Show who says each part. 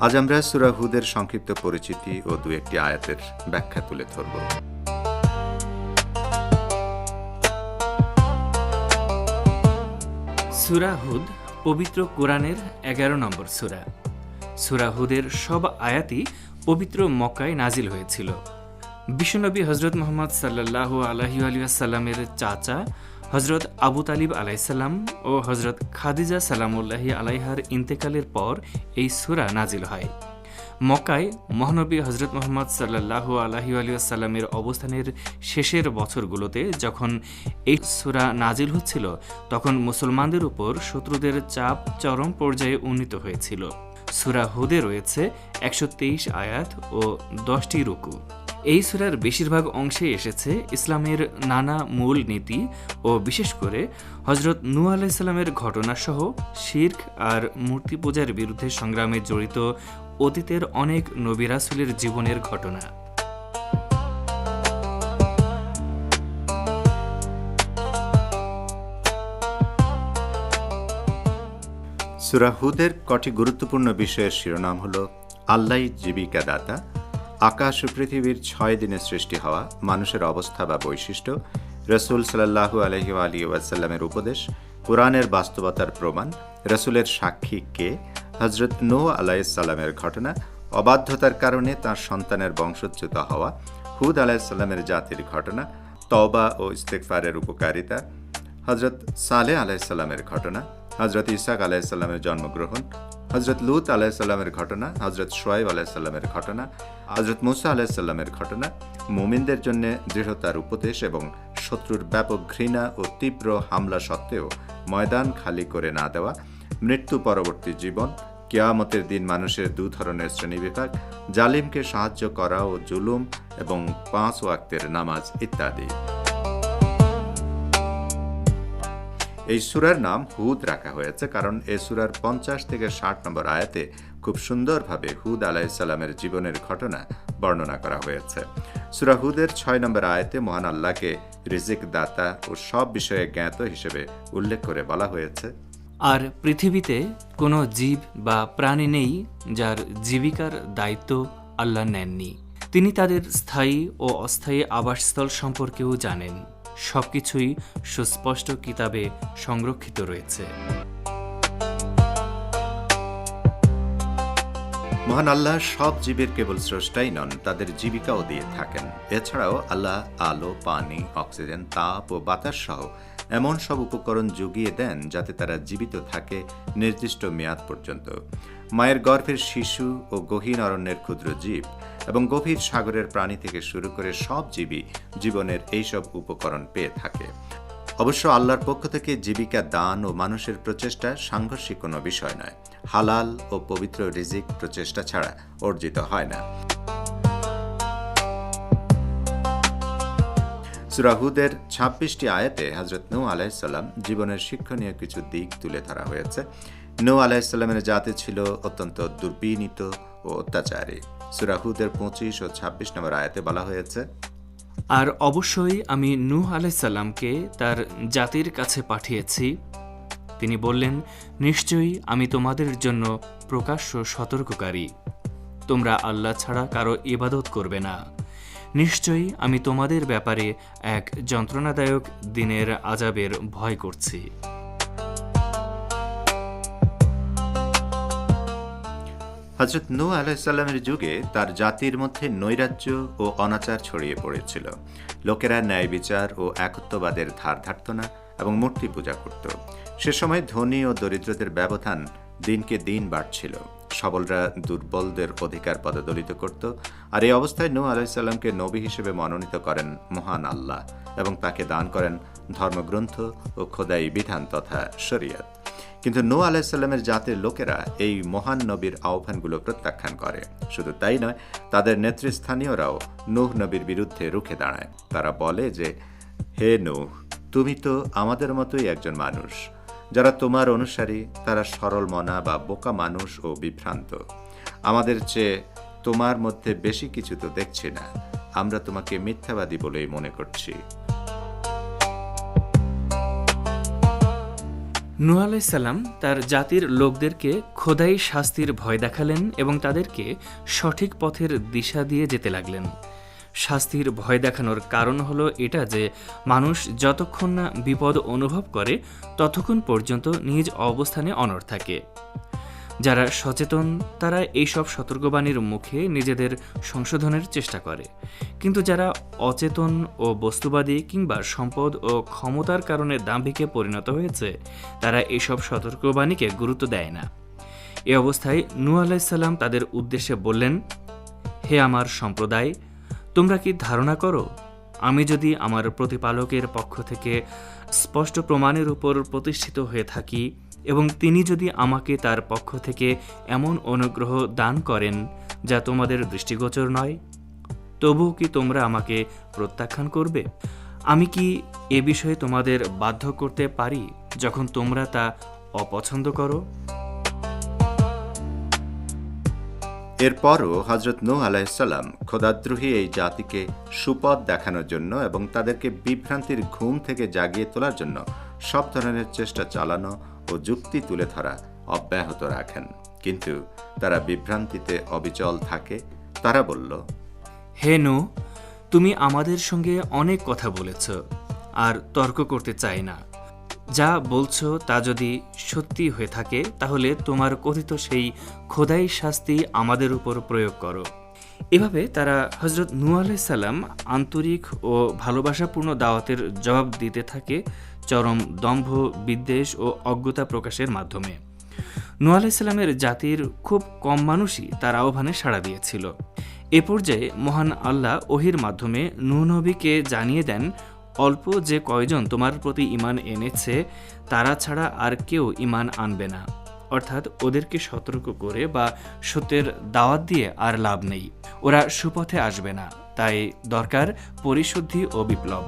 Speaker 1: আজ আমরা সূরা হুদের সংক্ষিপ্ত পরিচিতি ও দু একটি আয়াতের ব্যাখ্যা তুলে ধরব।
Speaker 2: সূরা হুদ পবিত্র কোরআনের ১১ নম্বর সূরা। সূরা হুদের সব আয়াতই পবিত্র মক্কায় নাজিল হয়েছিল। বিশ্বনবী হজরত মুহাম্মদ সাল্লাল্লাহু আলাইহি ওয়াসাল্লামের চাচা হজরত আবু তালিব আলাইসাল্লাম ও হজরত খাদিজা সালামুল্লাহি আলাইহার ইন্তেকালের পর এই সূরা নাজিল হয়। মক্কায় মহানবী হজরত মুহাম্মদ সাল্লাল্লাহু আলাইহি ওয়াসাল্লামের অবস্থানের শেষের বছরগুলোতে যখন এই সূরা নাজিল হচ্ছিল, তখন মুসলমানদের উপর শত্রুদের চাপ চরম পর্যায়ে উন্নীত হয়েছিল। সূরা হুদে রয়েছে ১২৩ আয়াত ও ১০টি রুকু। এই সূরার বেশিরভাগ অংশে এসেছে ইসলামের নানা মূল নীতি ও বিশেষ করে হজরত নূহ আলাইহিস সালামের ঘটনাসহ শিরক আর মূর্তি পূজার বিরুদ্ধে সংগ্রামে জড়িত অতীতের অনেক নবী রাসূলের জীবনের ঘটনা।
Speaker 1: সূরা হুদের কটি গুরুত্বপূর্ণ বিষয়ের শিরোনাম হল আল্লাহই জীবিকা দাতা, আকাশ ও পৃথিবীর ৬ দিনে সৃষ্টি হওয়া, মানুষের অবস্থা বা বৈশিষ্ট্য, রাসূল সাল্লাল্লাহু আলাইহি ওয়াসাল্লামের উপদেশ, কুরআনের বাস্তবতার প্রমাণ, রাসূলের সাক্ষী কে, হযরত নূহ আলাইহিস সালামের ঘটনা, অবাধ্যতার কারণে তার সন্তানের বংশচ্যুত হওয়া, হুদ আলাইহিস সালামের জাতির ঘটনা, তওবা ও ইস্তেগফারের উপকারিতা, হযরত সালেহ আলাইহিস সালামের ঘটনা, হযরত ইসহাক আলাইহিস সালামের জন্মগ্রহণ, হযরত লূত আলাইহিস সালামের ঘটনা, হযরত শুআয়ব আলাইহিস সালামের ঘটনা, হযরত মূসা আলাইহিস সালামের ঘটনা, মুমিনদের জন্য দৃঢ়তার উপদেশ এবং শত্রুর ব্যাপক ঘৃণা ও তীব্র হামলা সত্ত্বেও ময়দান খালি করে না দেওয়া, মৃত্যু পরবর্তী জীবন, কিয়ামতের দিন মানুষের ২ ধরনের শ্রেণীবিভাগ, জালিমকে সাহায্য করা ও জুলুম এবং ৫ ওয়াক্তের নামাজ ইত্যাদি। এই সূরার নাম হুদ রাখা হয়েছে কারণ এই সূরার ৫০ থেকে ৬০ নম্বর আয়াতে খুব সুন্দরভাবে হুদ আলাইহিস সালামের জীবনের ঘটনা বর্ণনা করা হয়েছে। সূরা হুদের ৬ নম্বর আয়াতে মহান আল্লাহকে রিজিক দাতা ও সব বিষয়ে জ্ঞাত হিসেবে উল্লেখ করে বলা হয়েছে,
Speaker 2: আর পৃথিবীতে কোনো জীব বা প্রাণী নেই যার জীবিকার দায়িত্ব আল্লাহ নেননি। তিনি তাদের স্থায়ী ও অস্থায়ী আবাসস্থল সম্পর্কেও জানেন। সবকিছুই সুস্পষ্ট কিতাবে সংরক্ষিত রয়েছে।
Speaker 1: মহান আল্লাহ সব জীবের কেবল স্রষ্টাই নন, তাদের জীবিকাও দিয়ে থাকেন। এছাড়াও আল্লাহ আলো, পানি, অক্সিজেন, তাপ ও বাতাস সহ এমন সব উপকরণ জুগিয়ে দেন যাতে তারা জীবিত থাকে নির্দিষ্ট মেয়াদ পর্যন্ত। মায়ের গর্ভের শিশু ও গহীন অরণ্যের ক্ষুদ্র জীব এবং গভীর সাগরের প্রাণী থেকে শুরু করে সব জীবই জীবনের এইসব উপকরণ পেয়ে থাকে। অবশ্য আল্লাহর পক্ষ থেকে জীবিকা দান ও মানুষের প্রচেষ্টা সাংঘর্ষিক কোনো বিষয় নয়। হালাল ও পবিত্র রিজিক প্রচেষ্টা ছাড়া অর্জিত হয় না। সূরা হুদের ২৬টি আয়াতে হযরত নূহ আলাইহিস সালাম জীবনের শিক্ষণীয় কিছু দিক তুলে ধরা হয়েছে। নূহ আলাইহিস সালামের জাতি ছিল অত্যন্ত দুর্বিনীত ও অত্যাচারী। সূরা হুদের ২৫ ও ২৬ নম্বর আয়াতে বলা হয়েছে,
Speaker 2: আর অবশ্যই আমি নূহ আলাইহিস সালামকে তার জাতির কাছে পাঠিয়েছি। তিনি বললেন, নিশ্চয়ই আমি তোমাদের জন্য প্রকাশ্য সতর্ককারী। তোমরা আল্লাহ ছাড়া কারো ইবাদত করবে না। নিশ্চয়ই আমি তোমাদের ব্যাপারে এক যন্ত্রণাদায়ক দিনের আযাবের ভয় করছি।
Speaker 1: হযরত নূহ আলাইহিস সালামের যুগে তার জাতির মধ্যে নৈরাজ্য ও অনাচার ছড়িয়ে পড়েছিল। লোকেরা ন্যায় বিচার ও একত্ববাদের ধার ধারত না এবং মূর্তি পূজা করত। সে সময় ধনী ও দরিদ্রদের ব্যবধান দিনকে দিন বাড়ছিল। সবলরা দুর্বলদের অধিকার পদদলিত করত। আর এই অবস্থায় নূহ আলাইহিস সালামকে নবী হিসেবে মনোনীত করেন মহান আল্লাহ এবং তাকে দান করেন ধর্মগ্রন্থ ও খোদাই বিধান তথা শরীয়ত। কিন্তু নূহ আলাইহিস সালামের জাতির লোকেরা এই মহান নবীর আহ্বানগুলো প্রত্যাখ্যান করে। শুধু তাই নয়, তাদের নেতৃস্থানীয়রাও নূহ নবীর বিরুদ্ধে রুখে দাঁড়ায়। তারা বলে যে, হে নূহ, তুমি তো আমাদের মতোই একজন মানুষ। যারা তোমার অনুসারী তারা সরল মনা বা বোকা মানুষ ও বিভ্রান্ত। আমাদের চেয়ে তোমার মধ্যে বেশি কিছু তো দেখছি না। আমরা তোমাকে মিথ্যাবাদী বলেই মনে করছি।
Speaker 2: নূহ আলাইহিস সালাম তার জাতির লোকদেরকে খোদাই শাস্তির ভয় দেখালেন এবং তাদেরকে সঠিক পথের দিশা দিয়ে যেতে লাগলেন। শাস্তির ভয় দেখানোর কারণ হলো এটা যে মানুষ যতক্ষণ না বিপদ অনুভব করে ততক্ষণ পর্যন্ত নিজ অবস্থানে অনড় থাকে। যারা সচেতন তারা এইসব সতর্কবাণীর মুখে নিজেদের সংশোধনের চেষ্টা করে, কিন্তু যারা অচেতন ও বস্তুবাদী কিংবা সম্পদ ও ক্ষমতার কারণে দাম্ভিকে পরিণত হয়েছে তারা এইসব সতর্কবাণীকে গুরুত্ব দেয় না। এ অবস্থায় নূহ আলাইহিস সালাম তাদের উদ্দেশ্যে বললেন, হে আমার সম্প্রদায়, তোমরা কি ধারণা করো আমি যদি আমার প্রতিপালকের পক্ষ থেকে স্পষ্ট প্রমাণের উপর প্রতিষ্ঠিত হয়ে থাকি এবং তিনি যদি আমাকে তার পক্ষ থেকে এমন অনুগ্রহ দান করেন যা তোমাদের দৃষ্টিগোচর নয়, তবুও কি তোমরা আমাকে প্রত্যাখ্যান করবে? আমি কি এ বিষয়ে তোমাদের বাধ্য করতে পারি যখন তোমরা তা অপছন্দ করো?
Speaker 1: এরপরও হজরত নূহ আলাইহিস সালাম খোদাদ্রোহী এই জাতিকে সুপথ দেখানোর জন্য এবং তাদেরকে বিভ্রান্তির ঘুম থেকে জাগিয়ে তোলার জন্য সব ধরনের চেষ্টা চালানো ও যুক্তি তুলে ধরা অব্যাহত রাখেন, কিন্তু তারা বিভ্রান্তিতে অবিচল থাকে। তারা বলল,
Speaker 2: হে নূহ, তুমি আমাদের সঙ্গে অনেক কথা বলেছ, আর তর্ক করতে চাই না। যা বলছো তা যদি সত্যি হয়ে থাকে তাহলে তোমার কথিত সেই খোদাই শাস্তি আমাদের উপর প্রয়োগ করো। এভাবে তারা হজরত নূহ আলাইহিস সালাম আন্তরিক ও ভালোবাসাপূর্ণ দাওয়াতের জবাব দিতে থাকে চরম দম্ভ, বিদ্বেষ ও অজ্ঞতা প্রকাশের মাধ্যমে। নূহ আলাইহিস সালামের জাতির খুব কম মানুষই তার আহ্বানে সাড়া দিয়েছিল। এ পর্যায়ে মহান আল্লাহ ওহির মাধ্যমে নূহ নবীকে জানিয়ে দেন, অল্প যে কয়জন তোমার প্রতি ঈমান এনেছে তারা ছাড়া আর কেউ ঈমান আনবে না, অর্থাৎ ওদেরকে সতর্ক করে বা সত্যের দাওয়াত দিয়ে আর লাভ নেই, ওরা সুপথে আসবে না, তাই দরকার পরিশুদ্ধি ও বিপ্লব।